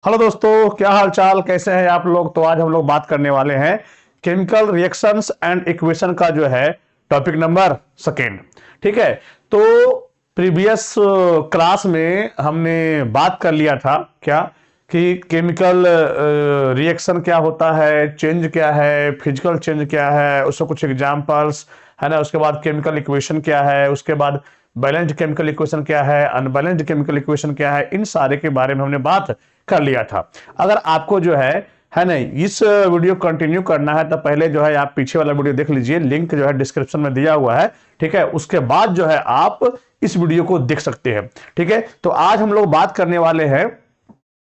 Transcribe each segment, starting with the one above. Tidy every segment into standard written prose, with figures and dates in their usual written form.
Hello दोस्तों, क्या हाल चाल, कैसे हैं आप लोग। तो आज हम लोग बात करने वाले हैं केमिकल रिएक्शंस एंड इक्वेशन का जो है टॉपिक नंबर सेकेंड। ठीक है, तो प्रीवियस क्लास में हमने बात कर लिया था क्या कि केमिकल रिएक्शन क्या होता है, चेंज क्या है, फिजिकल चेंज क्या है, उसका कुछ एग्जांपल्स है ना। उसके बाद केमिकल इक्वेशन क्या है, उसके बाद बैलेंस्ड केमिकल इक्वेशन क्या है, अनबैलेंस्ड केमिकल इक्वेशन क्या है, इन सारे के बारे में हमने बात कर लिया था। अगर आपको जो है ना इस वीडियो कंटिन्यू करना है तो पहले जो है आप पीछे वाला वीडियो देख लीजिए, लिंक जो है डिस्क्रिप्शन में दिया हुआ है। ठीक है, उसके बाद जो है आप इस वीडियो को देख सकते हैं। ठीक है, तो आज हम लोग बात करने वाले हैं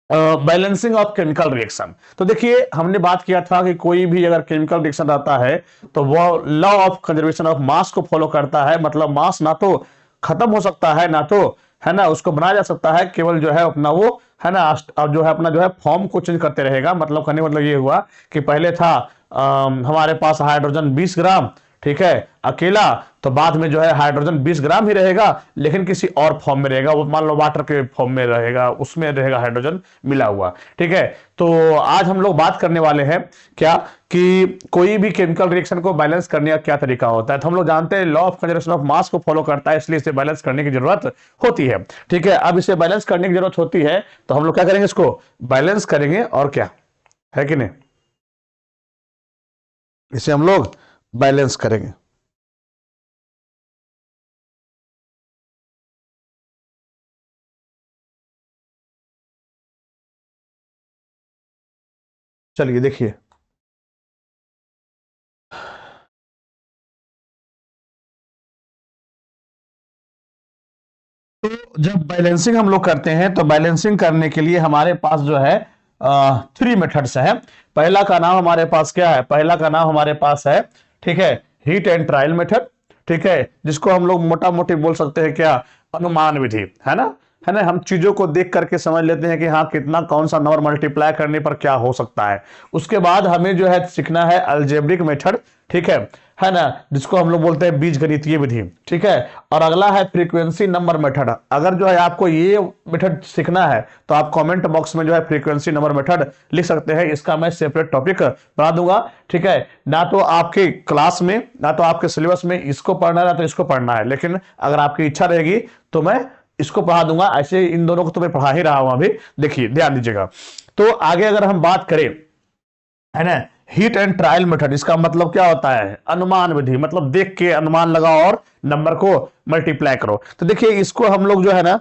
बैलेंसिंग ऑफ केमिकल रिएक्शन। तो देखिए, हमने बात किया था कि कोई भी अगर केमिकल रिएक्शन रहता है तो वो law of conservation of mass को फॉलो करता है। मतलब मास ना तो खत्म हो सकता है, ना तो है ना उसको बनाया जा सकता है, केवल जो है अपना वो है ना अब जो है अपना जो है फॉर्म को चेंज करते रहेगा। मतलब कहने मतलब ये हुआ कि पहले था हमारे पास हाइड्रोजन 20 ग्राम, ठीक है, अकेला, तो बाद में जो है हाइड्रोजन 20 ग्राम ही रहेगा लेकिन किसी और फॉर्म में रहेगा, वो मान लो वाटर के फॉर्म में रहेगा, उसमें रहेगा हाइड्रोजन मिला हुआ। ठीक है, तो आज हम लोग बात करने वाले हैं क्या कि कोई भी केमिकल रिएक्शन को बैलेंस करने का क्या तरीका होता है। तो हम लोग जानते हैं law of conservation of mass को फॉलो करता है, इसलिए इसे बैलेंस करने की जरूरत होती है। ठीक है, अब इसे बैलेंस करने की जरूरत होती है तो हम लोग क्या करेंगे, इसको बैलेंस करेंगे और क्या है कि नहीं, इसे हम लोग बैलेंस करेंगे। चलिए देखिए, तो जब बैलेंसिंग हम लोग करते हैं तो बैलेंसिंग करने के लिए हमारे पास जो है थ्री मेथड्स है। पहला का नाम हमारे पास क्या है, पहला का नाम हमारे पास है, ठीक है, हीट एंड ट्रायल मेथड। ठीक है, जिसको हम लोग मोटा मोटी बोल सकते हैं क्या, अनुमान विधि, है ना। है ना, हम चीजों को देख करके समझ लेते हैं कि हाँ कितना कौन सा नंबर मल्टीप्लाई करने पर क्या हो सकता है। उसके बाद हमें जो है सीखना है अलजेब्रिक मेथड, ठीक है ना, जिसको हम लोग बोलते हैं बीजगणितीय विधि। ठीक है, और अगला है फ्रीक्वेंसी नंबर मेथड। अगर जो है आपको ये मेथड सीखना है तो आप कमेंट बॉक्स में जो है फ्रीक्वेंसी नंबर मेथड लिख सकते हैं, इसका मैं सेपरेट टॉपिक बना दूंगा। ठीक है, ना तो आपके क्लास में, ना तो आपके सिलेबस में इसको पढ़ना है, ना तो इसको पढ़ना है, लेकिन अगर आपकी इच्छा रहेगी तो मैं इसको पढ़ा दूंगा। ऐसे इन दोनों को तो मैं पढ़ा ही रहा हूं अभी, देखिए ध्यान दीजिएगा। तो आगे अगर हम बात करें, है ना, हीट एंड ट्रायल मेथड, इसका मतलब क्या होता है, अनुमान विधि, मतलब देख के अनुमान लगाओ और नंबर को मल्टीप्लाई करो। तो देखिए इसको हम लोग जो है ना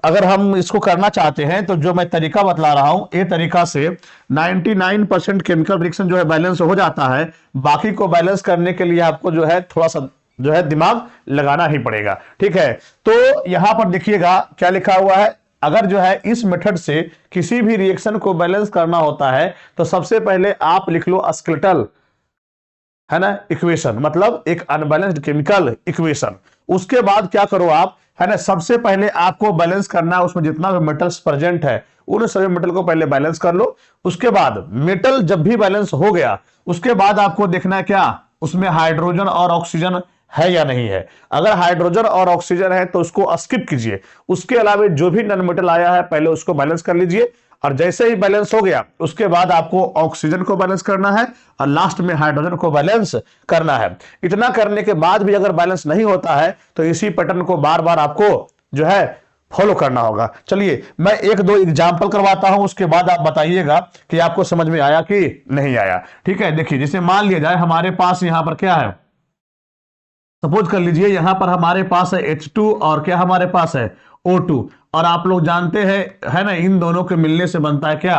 अगर हम इसको करना चाहते हैं तो जो मैं तरीका बतला रहा हूं, ये तरीका से 99% केमिकल रिएक्शन जो है बैलेंस हो जाता है। बाकी को बैलेंस करने के लिए आपको जो है थोड़ा सा जो है दिमाग लगाना ही पड़ेगा। ठीक है, तो यहां पर देखिएगा क्या लिखा हुआ है। अगर जो है इस मेथड से किसी भी रिएक्शन को बैलेंस करना होता है तो सबसे पहले आप लिख लो स्केलेटल, है ना, इक्वेशन, मतलब एक अनबैलेंस्ड केमिकल इक्वेशन। उसके बाद क्या करो आप, है ना, सबसे पहले आपको बैलेंस करना है उसमें जितना भी मेटल्स प्रेजेंट है उन सभी मेटल को पहले बैलेंस कर लो। उसके बाद मेटल जब भी बैलेंस हो गया उसके बाद आपको देखना है क्या उसमें हाइड्रोजन और ऑक्सीजन है या नहीं है। अगर हाइड्रोजन और ऑक्सीजन है तो उसको स्किप कीजिए, उसके अलावा जो भी नॉन मेटल आया है पहले उसको बैलेंस कर लीजिए। और जैसे ही बैलेंस हो गया उसके बाद आपको ऑक्सीजन को बैलेंस करना है और लास्ट में हाइड्रोजन को बैलेंस करना है। इतना करने के बाद भी अगर बैलेंस नहीं होता है तो इसी पैटर्न को बार बार आपको जो है फॉलो करना होगा। चलिए मैं एक दो एग्जाम्पल करवाता हूं, उसके बाद आप बताइएगा कि आपको समझ में आया कि नहीं आया। ठीक है, देखिए जैसे मान लिया जाए हमारे पास यहां पर क्या है, सपोज कर लीजिए यहां पर हमारे पास है H2 और क्या हमारे पास है O2, और आप लोग जानते हैं है ना इन दोनों के मिलने से बनता है क्या,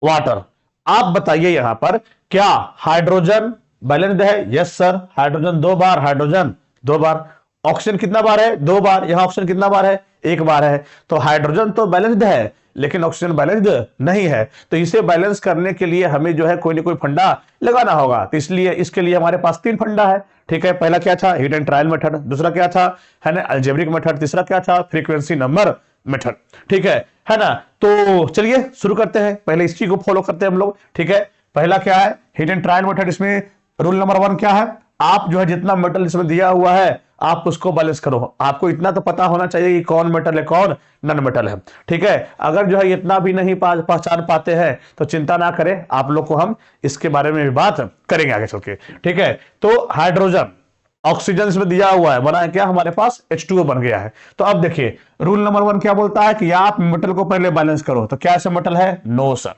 वाटर। आप बताइए यहां पर क्या हाइड्रोजन बैलेंस्ड है, यस सर, हाइड्रोजन 2 बार, हाइड्रोजन 2 बार, ऑक्सीजन कितना बार है, 2 बार, यहां ऑक्सीजन कितना बार है, 1 बार है। तो हाइड्रोजन तो बैलेंस्ड है लेकिन ऑक्सीजन बैलेंस्ड नहीं है, तो इसे बैलेंस करने के लिए हमें जो है कोई ना कोई फंडा लगाना होगा। तो इसलिए इसके लिए हमारे पास 3 फंडा है। ठीक है, पहला क्या था, हीट एंड ट्रायल मेथड, दूसरा क्या था, है ना, अलजेब्रिक मेथड, तीसरा क्या था, फ्रीक्वेंसी नंबर मेथड। ठीक है ना। तो चलिए शुरू करते हैं, पहले इस चीज को फॉलो करते हैं हम लोग। ठीक है, पहला क्या है, हीट एंड ट्रायल मेथड। इसमें रूल नंबर 1 क्या है, आप जो है जितना मेटल इसमें दिया हुआ है आप उसको बैलेंस करो। आपको इतना तो पता होना चाहिए कि कौन मेटल है कौन नॉन मेटल है, ठीक है। अगर जो है इतना भी नहीं पहचान पाते हैं तो चिंता ना करें, आप लोग को हम इसके बारे में भी बात करेंगे आगे चल के, ठीक है। तो हाइड्रोजन ऑक्सीजन इसमें दिया हुआ है, बना है क्या हमारे पास H2O बन गया है। तो अब देखिए रूल नंबर 1 क्या बोलता है कि आप मेटल को पहले बैलेंस करो। तो क्या ऐसा मेटल है? No sir.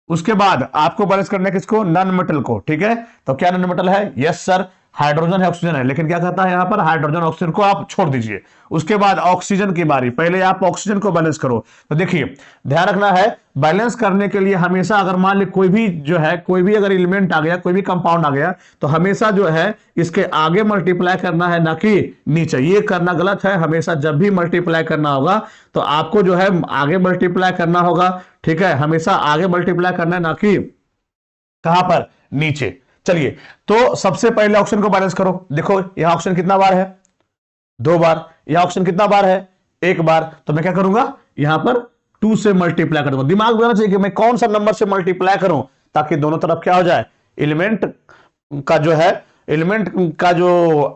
उसके बाद आपको बैलेंस करना है किसको? नॉन मेटल को, ठीक है। तो क्या नॉन मेटल है? यस सर, हाइड्रोजन है ऑक्सीजन है, लेकिन क्या कहता है यहां पर हाइड्रोजन ऑक्सीजन को आप छोड़ दीजिए। उसके बाद ऑक्सीजन की बारी, पहले आप ऑक्सीजन को बैलेंस करो। तो देखिए ध्यान रखना है, बैलेंस करने के लिए हमेशा अगर मान ली कोई भी जो है कोई भी अगर एलिमेंट आ गया, कोई भी कंपाउंड आ गया, तो हमेशा जो है इसके आगे मल्टीप्लाई करना है ना कि नीचे। ये करना गलत है। हमेशा जब भी मल्टीप्लाई करना होगा तो आपको जो है आगे मल्टीप्लाई करना होगा, ठीक है। हमेशा आगे मल्टीप्लाई करना है ना कि कहां पर? नीचे। चलिए तो सबसे पहले ऑप्शन को बैलेंस करो। देखो यहां ऑप्शन कितना बार है? 2 बार। यहां ऑप्शन कितना बार है? 1 बार। तो मैं क्या करूंगा यहां पर 2 से मल्टीप्लाई करूंगा। दिमाग में होना चाहिए कि मैं कौन सा नंबर से मल्टीप्लाई करूं ताकि दोनों तरफ क्या हो जाए, एलिमेंट का जो है एलिमेंट का जो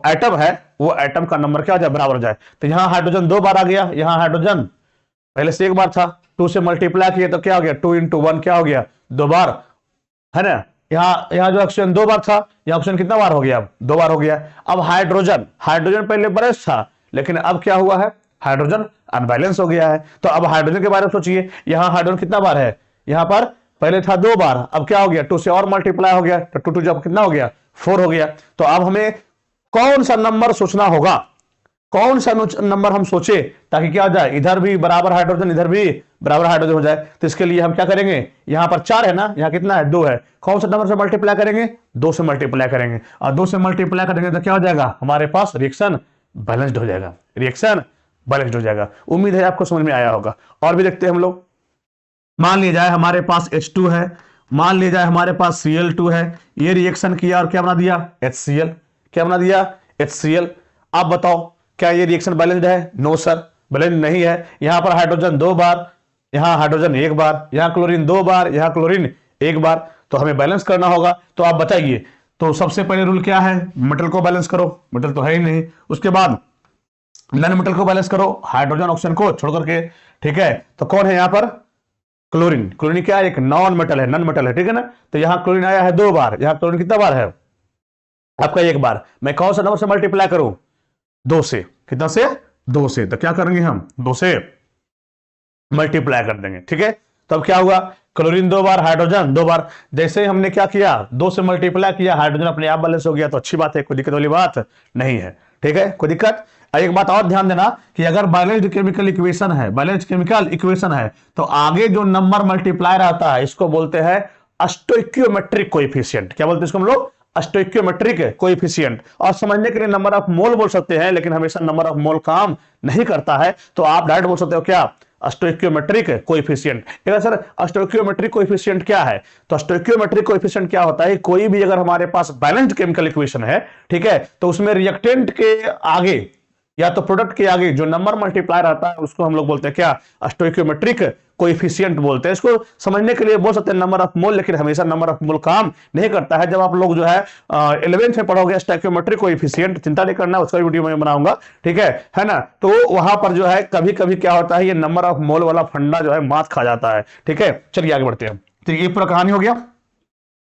एटम है वो एटम का नंबर क्या हो जाए, बराबर हो जाए। तो यहां हाइड्रोजन 2 बार आ गया, यहां हाइड्रोजन पहले से 1 बार था, 2 से मल्टीप्लाई किए तो क्या हो गया, 2 into 1 क्या हो गया, 2 बार, है ना। यहां जो ऑक्सीजन 2 बार था, यहां ऑक्सीजन कितना बार हो गया, अब 2 बार हो गया। अब हाइड्रोजन पहले बैलेंस था, लेकिन अब क्या हुआ है, हाइड्रोजन अनबैलेंस हो गया है। तो अब हाइड्रोजन के बारे में सोचिए, यहां हाइड्रोजन कितना बार है, यहां पर पहले था 2 बार, अब क्या हो गया 2 से और मल्टीप्लाई हो गया, तो 2 जब कितना हो गया 4 हो गया। तो अब हमें कौन सा नंबर सोचना होगा, कौन सा नंबर हम सोचे ताकि क्या हो जाए, इधर भी बराबर हाइड्रोजन इधर भी बराबर हाइड्रोजन हो जाए। तो इसके लिए हम क्या करेंगे, यहां पर 4 है ना, यहां कितना है 2 है, कौन सा नंबर से मल्टीप्लाई करेंगे, 2 से मल्टीप्लाई करेंगे, और 2 से मल्टीप्लाई करेंगे तो क्या हो जाएगा, हमारे पास रिएक्शन बैलेंस्ड हो जाएगा, रिएक्शन बैलेंस्ड हो जाएगा। उम्मीद है आपको समझ में आया होगा। और भी देखते हैं हम लोग। मान लिया जाए हमारे पास H2 है, मान लिया जाए हमारे पास Cl2 है, ये रिएक्शन किया और क्या बना दिया, HCl। क्या बना दिया, HCl। आप बताओ क्या ये रिएक्शन बैलेंस्ड है? नो सर, बैलेंस्ड नहीं है। यहां पर हाइड्रोजन 2 बार, यहां हाइड्रोजन 1 बार, यहां क्लोरीन 2 बार, यहां क्लोरीन 1 बार। तो हमें बैलेंस करना होगा। तो आप बताइए, तो सबसे पहले रूल क्या है, मेटल को बैलेंस करो, मेटल तो है ही नहीं। उसके बाद नॉन मेटल को बैलेंस करो, हाइड्रोजन ऑक्सीजन को छोड़ करके, ठीक है। तो कौन है यहां पर, क्लोरीन। क्लोरीन क्या है, एक नॉन मेटल है, नॉन मेटल है, ठीक है ना। तो यहां क्लोरीन आया है 2 बार, यहां क्लोरीन कितना बार है, आपका 1 बार। मैं कौन सा नंबर से मल्टीप्लाई करूं, 2 से। कितना से, 2 से। तो क्या करेंगे हम, 2 से मल्टीप्लाई कर देंगे, ठीक है। तो अब क्या हुआ, क्लोरीन 2 बार, हाइड्रोजन 2 बार। जैसे ही हमने क्या किया, 2 से मल्टीप्लाई किया, हाइड्रोजन अपने आप बैलेंस हो गया। तो अच्छी बात है, कोई दिक्कत वाली बात नहीं है, ठीक है, कोई दिक्कत। एक बात और ध्यान देना कि अगर बैलेंस्ड केमिकल इक्वेशन है, बैलेंस्ड केमिकल इक्वेशन है, तो आगे जो नंबर मल्टीप्लाई रहता है इसको बोलते हैं स्टोइकियोमेट्रिक कोएफिशिएंट। क्या बोलते हैं इसको हम लोग, स्टोइकियोमेट्रिक कोएफिशिएंट। और समझने के लिए नंबर ऑफ मोल बोल सकते हैं, लेकिन हमेशा नंबर ऑफ मोल काम नहीं करता है। तो आप डायरेक्ट बोल सकते हो क्या, stoichiometric coefficient. Sir stoichiometric coefficient क्या है, तो स्टोइकियोमेट्रिक कोएफिशिएंट क्या होता है, कोई भी अगर हमारे पास बैलेंस्ड केमिकल इक्वेशन है, ठीक है, तो उसमें रिएक्टेंट के आगे या तो प्रोडक्ट के आगे जो नंबर मल्टीप्लाई रहता है उसको हम लोग बोलते हैं क्या, स्टोइकियोमेट्रिक कोएफिशिएंट बोलते हैं। इसको समझने के लिए बोल सकते हैं नंबर ऑफ मोल, लेकिन हमेशा नंबर ऑफ मोल काम नहीं करता है। जब आप लोग जो है 11th में पढ़ोगे स्टोइकियोमेट्रिक कोएफिशिएंट, चिंता नहीं करना, उसका वीडियो मैं बनाऊंगा, ठीक है ना। तो वहां पर जो है कभी कभी क्या होता है, ये नंबर ऑफ मोल वाला फंडा जो है मात खा जाता है, ठीक है। चलिए आगे बढ़ते हैं। तो ये पूरा कहानी हो गया।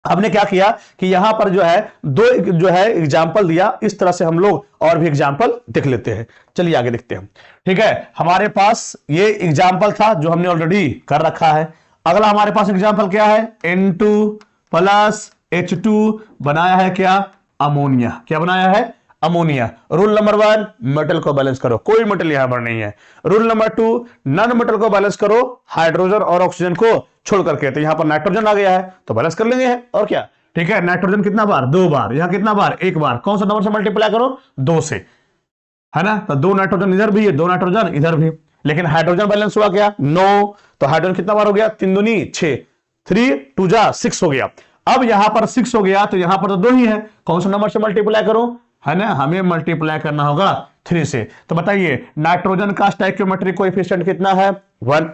हमने क्या किया कि यहां पर जो है 2 जो है एग्जाम्पल दिया, इस तरह से हम लोग और भी एग्जाम्पल देख लेते हैं। चलिए आगे देखते हैं, ठीक है। हमारे पास ये एग्जाम्पल था जो हमने ऑलरेडी कर रखा है। अगला हमारे पास एग्जाम्पल क्या है, N2 प्लस H2 बनाया है क्या, अमोनिया। क्या बनाया है, अमोनिया। रूल नंबर 1 मेटल को बैलेंस करो, कोई मेटल यहां पर नहीं है। रूल नंबर 2 नॉन मेटल को बैलेंस करो, हाइड्रोजन और ऑक्सीजन को छोड़ करके। तो यहां पर नाइट्रोजन आ गया है तो बैलेंस कर लेंगे, और क्या, ठीक है। नाइट्रोजन कितना बार, 2 बार, यहां कितना बार, 1 बार। कौन सा नंबर से मल्टीप्लाई करो, 2 से, है ना। तो 2 नाइट्रोजन इधर भी है, 2 नाइट्रोजन इधर भी, लेकिन हाइड्रोजन बैलेंस हुआ क्या, 9। तो हाइड्रोजन कितना बार हो गया, 3 दूनी 6, 3 2 जा 6 हो गया। अब यहां पर 6 हो गया तो यहां पर तो 2 ही है, कौन सा नंबर से मल्टीप्लाई करो, है ना, हमें मल्टीप्लाई करना होगा 3 से। तो बताइए नाइट्रोजन का स्टोइकियोमेट्रिक कोएफिशिएंट कितना है, 1,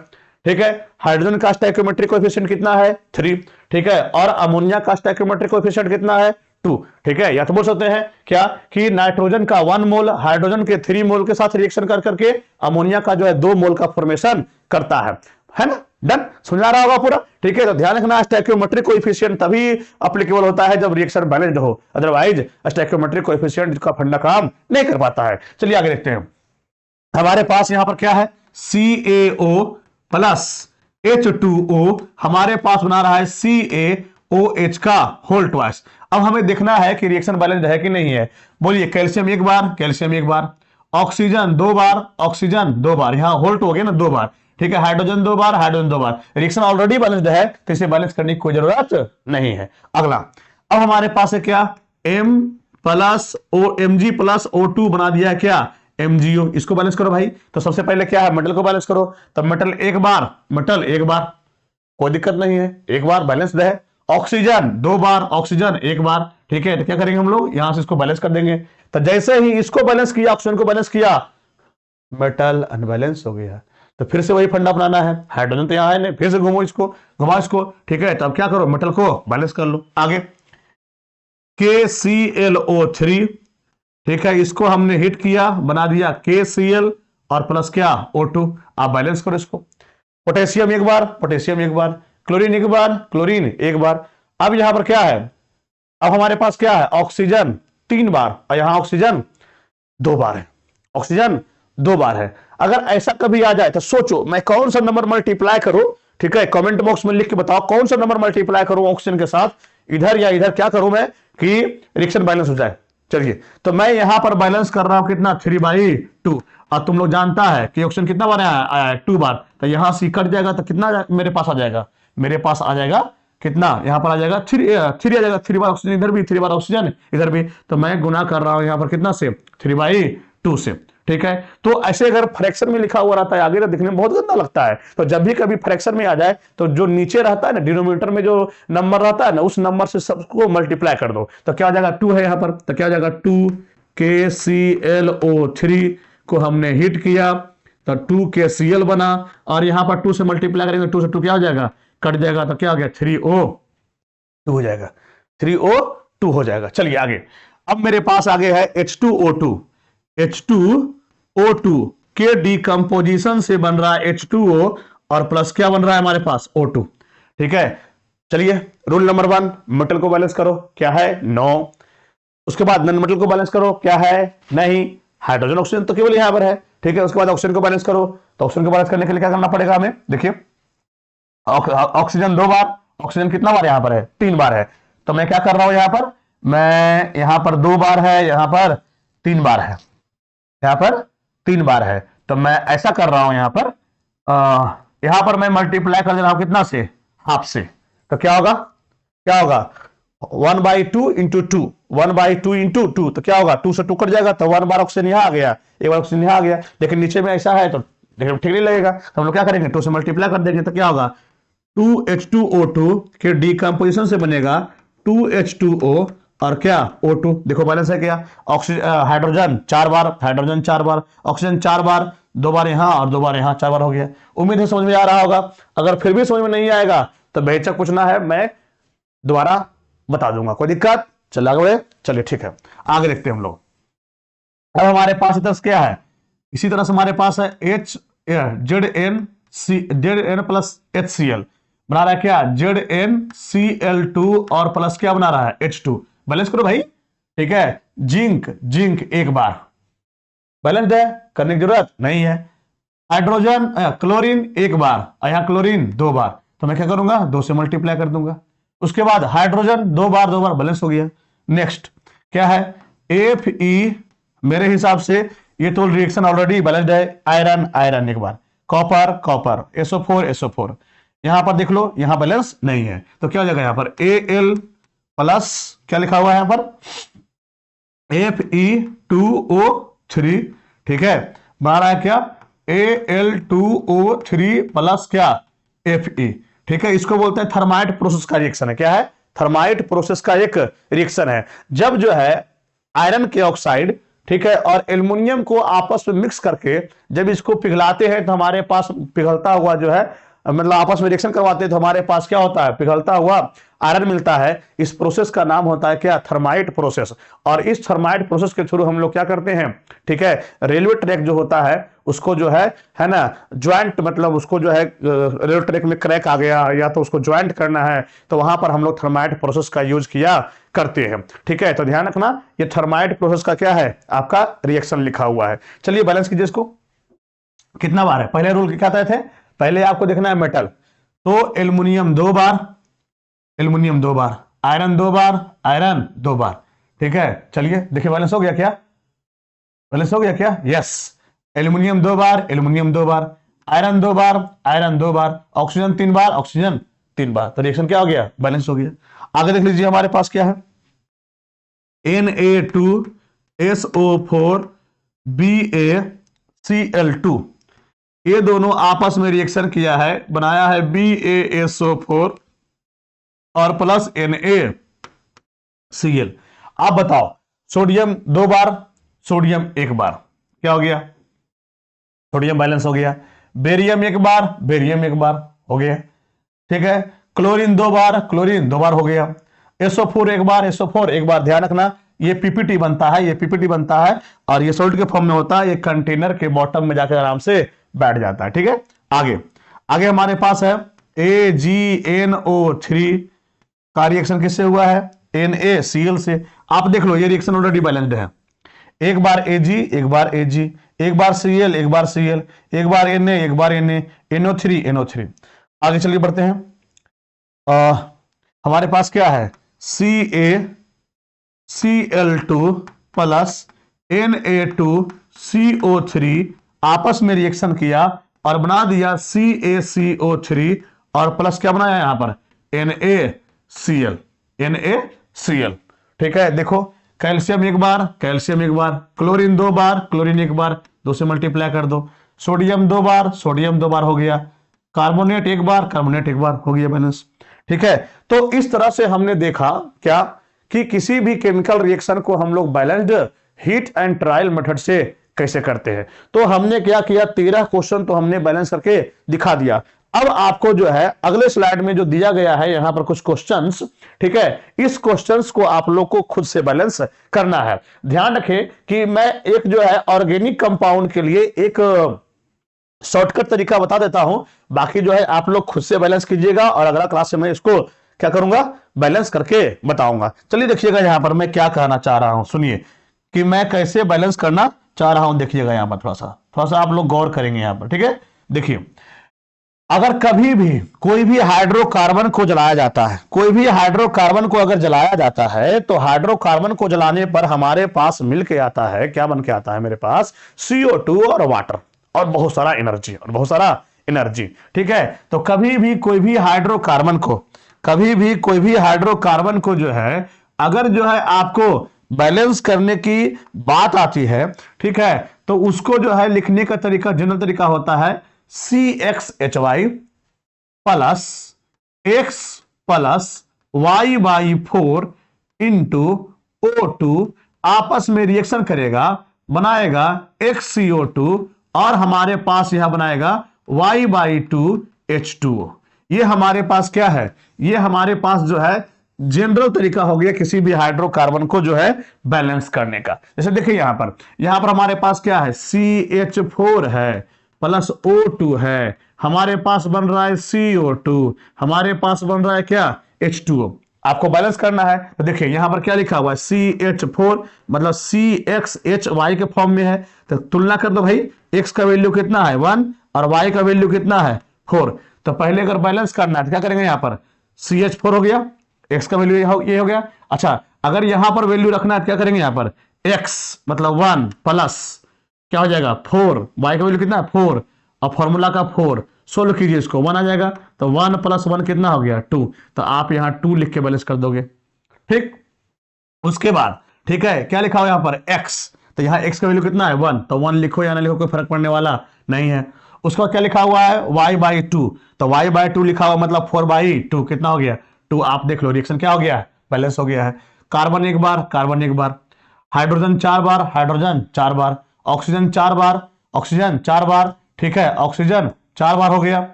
ठीक है। हाइड्रोजन का स्टोइकियोमेट्रिक कोएफिशिएंट कितना है, 3, ठीक है। और अमोनिया का स्टोइकियोमेट्रिक कोएफिशिएंट कितना है, 2। ठीक है, या तो बोल सकते हैं क्या कि नाइट्रोजन का 1 मोल हाइड्रोजन के 3 मोल के साथ रिएक्शन कर करके अमोनिया का जो है 2 मोल का फॉर्मेशन करता है ना। डन, समझ आ रहा होगा पूरा। ठीक है, तो ध्यान रखना स्टोइकियोमेट्रिक कोएफिशिएंट तभी एप्लीकेबल होता है जब रिएक्शन बैलेंस्ड हो, अदरवाइज स्टोइकियोमेट्रिक कोएफिशिएंट का फंडा काम नहीं कर पाता है। चलिए आगे देखते हैं। हमारे पास यहां पर क्या है, CaO प्लस H2O हमारे पास बना रहा है CaOH का होल ट्वाइस। अब हमें देखना है कि रिएक्शन बैलेंस्ड है कि नहीं है। बोलिए, कैल्शियम एक बार, कैल्शियम एक बार, ऑक्सीजन 2 बार, ऑक्सीजन 2 बार, यहां होल्ट हो गया ना 2 बार। ठीक है, हाइड्रोजन 2 बार, हाइड्रोजन 2 बार। रिएक्शन ऑलरेडी बैलेंस्ड है तो इसे बैलेंस करने की कोई जरूरत नहीं है। अगला, अब हमारे पास है क्या, M plus Mg plus O2 बना दिया है क्या, MgO। इसको बैलेंस करो भाई। तो सबसे पहले क्या है, मेटल को बैलेंस करो। तो मेटल एक बार, मेटल एक बार, कोई दिक्कत नहीं है, एक बार बैलेंस्ड है। ऑक्सीजन 2 बार, ऑक्सीजन एक बार। ठीक है, तो क्या करेंगे हम लोग, यहां से इसको बैलेंस कर देंगे। तो जैसे ही इसको बैलेंस किया, ऑक्सीजन को बैलेंस किया, मेटल अनबैलेंस हो गया। तो फिर से वही फंडा अपनाना है, हाइड्रोजन तो यहां है नहीं, फिर से घुमो इसको, घुमाओ इसको। ठीक है, तो अब क्या करो, मेटल को बैलेंस कर लो। आगे KClO3, ठीक है, इसको हमने हिट किया, बना दिया KCl और प्लस क्या, O2। आप बैलेंस करो इसको। पोटेशियम एक बार, पोटेशियम एक बार, क्लोरीन एक बार, क्लोरीन एक बार। अब यहां पर क्या है, अब हमारे पास क्या है, ऑक्सीजन 3 बार और यहां ऑक्सीजन 2 बार है, ऑक्सीजन 2 बार है। अगर ऐसा कभी आ जाए तो सोचो मैं कौन सा नंबर मल्टीप्लाई करूं। ठीक है, कमेंट बॉक्स में लिख के बताओ कौन सा नंबर मल्टीप्लाई करूं ऑक्सीजन के साथ, इधर या इधर, क्या करूं मैं कि रिएक्शन बैलेंस हो जाए। चलिए, तो मैं यहां पर बैलेंस कर रहा हूं कितना, 3/2। और तुम लोग जानता है कि ऑक्सीजन कितना बार आया है, 2 बार। तो यहां से कट जाएगा तो कितना मेरे पास आ जाएगा, मेरे पास आ जाएगा कितना, यहां पर आ जाएगा 3 आ जाएगा। 3 बार ऑक्सीजन इधर भी, 3 बार ऑक्सीजन इधर भी। तो मैं गुना कर रहा हूं यहां पर कितना से, 3/2 से। ठीक है, तो ऐसे अगर फ्रैक्शन में लिखा हुआ रहता है आगे तो दिखने में बहुत गंदा लगता है। तो जब भी कभी फ्रैक्शन में आ जाए तो जो नीचे रहता है ना, डिनोमिनेटर में जो नंबर रहता है ना, उस नंबर से सबको मल्टीप्लाई कर दो। तो क्या हो जाएगा, 2 है यहां पर, तो क्या हो जाएगा 2 KClO3 को हमने हिट किया तो 2 KCl बना, और यहां पर 2 से मल्टीप्लाई करेंगे, 2 से 2 क्या हो जाएगा, कट जाएगा। तो क्या हो गया, 3O2 हो जाएगा, 3O2 हो जाएगा। चलिए आगे, अब मेरे पास आगे है H2O2। H2O2 के डिकम्पोजिशन से बन रहा है H2O और प्लस क्या बन रहा है हमारे पास, O2। ठीक है, चलिए रूल नंबर 1, मेटल को बैलेंस करो, क्या है 9। उसके बाद नॉन मेटल को बैलेंस करो, क्या है नहीं, हाइड्रोजन ऑक्सीजन तो केवल यहां पर है। ठीक है, उसके बाद ऑक्सीजन को बैलेंस करो। तो ऑक्सीजन को बैलेंस करने के लिए क्या करना पड़ेगा हमें, देखिए ऑक्सीजन 2 बार, ऑक्सीजन कितना बार यहां पर है, 3 बार है। तो मैं क्या कर रहा हूं यहां पर, मैं यहां पर 2 बार है, यहां पर 3 बार है, यहां पर 3 बार है। तो मैं ऐसा कर रहा हूं यहां पर मैं मल्टीप्लाई कर दे रहा हूं कितना से, हाफ से। तो क्या होगा, क्या होगा, 1/2 इंटू 2, 1/2 इंटू 2। तो क्या होगा, 2 से 2 कट जाएगा, तो 1 बार ऑक्सीजन यहां आ गया, एक बार ऑक्सीजन यहां आ गया। लेकिन नीचे में ऐसा है तो देखिए ठीक नहीं लगेगा, तो हम लोग क्या करेंगे, 2 से मल्टीप्लाई कर देंगे। तो क्या होगा, 2H2O2 के डिकम्पोजिशन से बनेगा 2H2O और क्या, O2। देखो बैलेंस है क्या, ऑक्सीजन हाइड्रोजन 4 बार, हाइड्रोजन 4 बार, ऑक्सीजन 4 बार, 2 बार यहां और 2 बार यहां, 4 बार हो गया। उम्मीद है समझ में आ रहा होगा। अगर फिर भी समझ में नहीं आएगा तो बेहिचक पूछना है, मैं दोबारा बता दूंगा, कोई दिक्कत। चल आगे बढ़े, चलिए ठीक है, आगे देखते हैं हम लोग। अब हमारे पास इधर क्या है, इसी तरह से हमारे पास है ZN प्लस HCl बना रहा है क्या, ZnCl2 और प्लस क्या बना रहा है, H2। बैलेंस करो भाई। ठीक है, जिंक, जिंक एक बार, बैलेंस है, करने की जरूरत नहीं है। हाइड्रोजन क्लोरीन एक बार, यहां क्लोरीन 2 बार। तो मैं क्या करूंगा, 2 से मल्टीप्लाई कर दूंगा। उसके बाद हाइड्रोजन 2 बार, 2 बार, बैलेंस हो गया। नेक्स्ट क्या है, Fe, मेरे हिसाब से ये तो रिएक्शन ऑलरेडी बैलेंस्ड है। आयरन, आयरन एक बार, कॉपर, कॉपर, SO4, SO4। यहां पर देख लो, यहां बैलेंस नहीं है। तो क्या हो जाएगा, यहां पर Al प्लस क्या लिखा हुआ है यहां पर, Fe2O3। ठीक है, बना रहा है क्या, Al2O3 प्लस क्या, Fe। ठीक है, इसको बोलते हैं थर्माइट प्रोसेस का रिएक्शन है। क्या है, थर्माइट प्रोसेस का एक रिएक्शन है। जब जो है आयरन के ऑक्साइड, ठीक है, और एल्युमिनियम को आपस में मिक्स करके जब इसको पिघलाते हैं तो हमारे पास पिघलता हुआ जो है मतलब आपस में रिएक्शन करवाते हैं तो हमारे पास क्या होता है, पिघलता हुआ आयरन मिलता है। इस प्रोसेस का नाम होता है क्या, थर्माइट प्रोसेस। और इस थर्माइट प्रोसेस के थ्रू हम लोग क्या करते हैं, ठीक है, रेलवे ट्रैक जो होता है उसको जो है ना ज्वाइंट, मतलब उसको जो है रेलवे ट्रैक में क्रैक आ गया या तो उसको ज्वाइंट करना है तो वहां पर हम लोग थर्माइट प्रोसेस का यूज किया करते हैं। ठीक है, तो ध्यान रखना ये थर्माइट प्रोसेस का क्या है, आपका रिएक्शन लिखा हुआ है। चलिए बैलेंस कीजिए इसको, कितना बार है, पहले रूल क्या थे, पहले आपको देखना है मेटल, तो एल्युमिनियम 2 बार, एल्युमिनियम 2 बार, आयरन 2 बार, आयरन 2 बार। ठीक है, चलिए देखिए बैलेंस हो गया क्या, बैलेंस हो गया क्या, यस। एल्युमिनियम 2 बार, एल्युमिनियम 2 बार, आयरन 2 बार, आयरन 2 बार, ऑक्सीजन 3 बार, ऑक्सीजन 3 बार, तो रिएक्शन क्या हो गया, बैलेंस हो गया। आगे देख लीजिए हमारे पास क्या है, Na2SO4 BaCl2, ये दोनों आपस में रिएक्शन किया है, बनाया है BaSO4 और प्लस NaCl। आप बताओ, सोडियम 2 बार, सोडियम 1 बार, क्या हो गया, सोडियम बैलेंस हो गया। बेरियम 1 बार, बेरियम 1 बार हो गया। ठीक है, क्लोरीन 2 बार, क्लोरीन 2 बार हो गया। SO4 1 बार, SO4 1 बार। ध्यान रखना ये पीपीटी बनता है, ये पीपीटी बनता है और ये सॉल्ट के फॉर्म में होता है, ये कंटेनर के बॉटम में जाकर आराम से बैठ जाता है। ठीक है, आगे आगे हमारे पास है AgNO3 का रिएक्शन किससे हुआ है, NaCl से। आप देख लो ये रिएक्शन ऑलरेडी बैलेंस्ड है, एक बार Ag, एक बार Ag, एक बार Cl, एक बार Cl, एक बार Na, एक बार Na, NO3, NO3। आगे चलिए बढ़ते हैं, हमारे पास क्या है, CaCl2 प्लस Na2CO3 आपस में रिएक्शन किया और बना दिया CaCO3 और प्लस क्या बनाया यहां पर, NaCl, NaCl। ठीक है, देखो कैल्शियम 1 बार, कैल्शियम 1 बार, क्लोरीन 2 बार, क्लोरीन 1 बार, 2 से मल्टीप्लाई कर दो। सोडियम 2 बार, सोडियम 2 बार हो गया। कार्बोनेट 1 बार, कार्बोनेट 1 बार हो गया बैलेंस। ठीक है, तो इस तरह से हमने देखा क्या कि किसी भी केमिकल रिएक्शन को हम लोग balanced heat and trial method से कैसे करते हैं। तो हमने क्या किया, 13 क्वेश्चन तो हमने बैलेंस करके दिखा दिया। अब आपको जो है अगले स्लाइड में जो दिया गया है यहां पर कुछ क्वेश्चंस, ठीक है, इस क्वेश्चंस को आप लोग को खुद से बैलेंस करना है। ध्यान रखें कि मैं एक जो है ऑर्गेनिक कंपाउंड के लिए एक शॉर्टकट तरीका बता देता हूं, बाकी जो है आप लोग खुद से बैलेंस कीजिएगा और अगला क्लास में मैं इसको क्या करूंगा, बैलेंस करके बताऊंगा। चलिए देखिएगा यहां पर मैं क्या कहना चाह रहा हूं, सुनिए कि मैं कैसे बैलेंस करना चाह रहा हूं। देखिएगा यहां पर थोड़ा सा आप लोग गौर करेंगे यहां पर। ठीक है, देखिए अगर कभी भी कोई भी हाइड्रोकार्बन को जलाया जाता है, कोई भी हाइड्रोकार्बन को अगर जलाया जाता है तो हाइड्रोकार्बन को जलाने पर हमारे पास मिल के आता है, क्या बन के आता है मेरे पास, CO2 और वाटर और बहुत सारा एनर्जी, और बहुत सारा एनर्जी। ठीक है, तो कभी भी कोई भी हाइड्रोकार्बन को, कभी भी कोई भी हाइड्रोकार्बन को जो है अगर जो है आपको बैलेंस करने की बात आती है, ठीक है, तो उसको जो है लिखने का तरीका, जनरल तरीका होता है CXHY plus X plus Y/4 into O2 आपस में रिएक्शन करेगा, बनाएगा XCO2 और हमारे पास यहां बनाएगा Y/2 H2O। ये हमारे पास क्या है, ये हमारे पास जो है जनरल तरीका हो गया किसी भी हाइड्रोकार्बन को जो है बैलेंस करने का। जैसे देखिए यहां पर हमारे पास क्या है, CH4 है प्लस O2 है, हमारे पास बन रहा है CO2, हमारे पास बन रहा है क्या, H2O। आपको बैलेंस करना है तो देखिए यहां पर क्या लिखा हुआ है, CH4 मतलब CXHY के फॉर्म में है, तो तुलना कर दो भाई, X का वैल्यू कितना है 1 और Y का वैल्यू कितना है 4। तो पहले अगर बैलेंस करना है तो क्या करेंगे, यहां पर CH4 हो गया, X का वैल्यू ये हो गया। अच्छा अगर यहां पर वैल्यू रखना है तो क्या करेंगे, यहां पर X मतलब 1 प्लस क्या हो जाएगा 4, Y का वैल्यू कितना है 4 और फॉर्मूला का 4, सोल्व कीजिए इसको 1 आ जाएगा, तो 1 प्लस 1 कितना हो गया 2, तो आप यहां 2 लिख के बैलेंस कर दोगे। ठीक, उसके बाद ठीक है क्या लिखा हुआ यहां पर X, तो यहां X का वैल्यू कितना है 1, तो 1 लिखो या ना लिखो कोई फर्क पड़ने वाला नहीं है। उसके बाद क्या लिखा हुआ है Y/2, तो Y/2 लिखा हुआ मतलब 4/2 कितना हो गया 2। आप देख लो रिएक्शन क्या हो गया है, बैलेंस हो गया है। कार्बन 1 बार, कार्बन 1 बार, हाइड्रोजन 4 बार, हाइड्रोजन 4 बार, ऑक्सीजन 4 बार, ऑक्सीजन 4 बार, ठीक है, ऑक्सीजन 4 बार हो गया।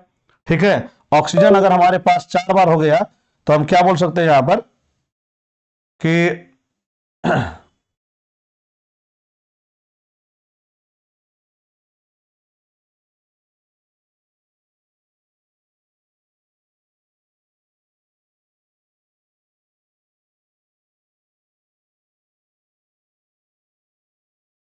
ठीक है। ऑक्सीजन अगर हमारे पास 4 बार हो गया तो हम क्या बोल सकते हैं यहां पर कि